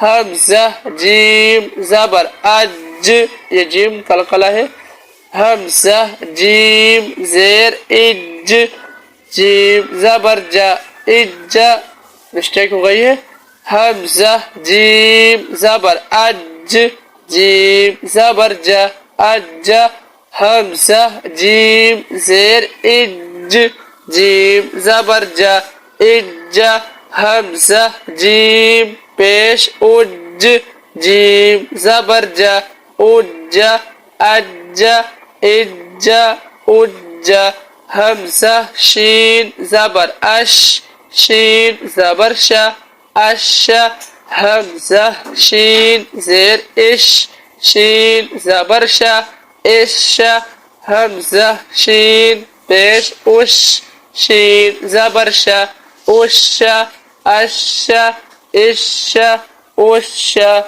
حمزہ جیم زبر اج، یہ جیم قلقلہ ہے، حمزہ جیم زیر اج، جیم زبر جا اجا، مسٹیک ہو گئی ہے، حمزہ جیم زبر اج، جیم زبر جا اجا، حمزہ جیم زیر اج، جیم زبر جا اجا، حمزہ جیم پیش اج، جیم زبر جا اجا، اجا اجا اجا، حمزہ شین زبر اش، شین زبر شا اشا، حمزہ شین زیر اش، شین زبر شا اشا، حمزہ شین پیش اش، شین زبر شا اشا، اشا اشا اشا،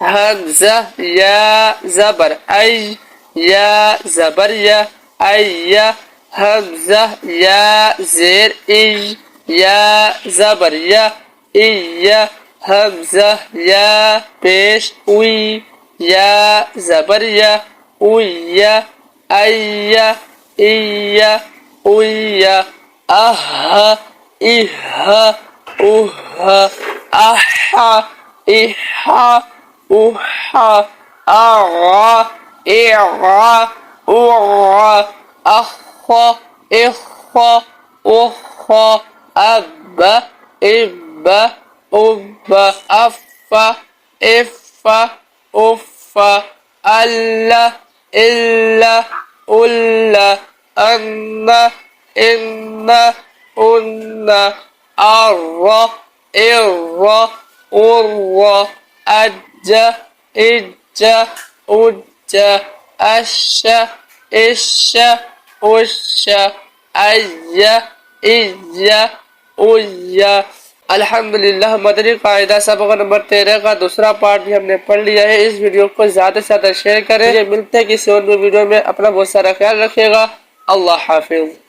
حمزہ یا زبر ای، یا زبر یا ایا، حمزہ یا زیر ای، یا زبر یا ایا، حمزہ یا پیش اوی، یا زبر یا اویا، ایا ایا اویا، اہا اہا اوہا، احا احا اوحا، اغا اغا اوغا، اخا اخا اخا، ابا ابا ابا، افا افا افا، الا الا الا، انا انا انا، ارا ارا ارا، اجا اجا اجا، اشا اشا اشا، ایا ایا ایا۔ الحمدللہ مدنی قاعدہ سبق نمبر 13 کا دوسرا پارٹ بھی ہم نے پڑھ لیا ہے۔ اس ویڈیو کو زیادہ سے زیادہ شیئر کریں۔ ملتے ہیں کسی اور ویڈیو میں، اپنا بہت سارا خیال رکھیے گا۔ اللہ حافظ۔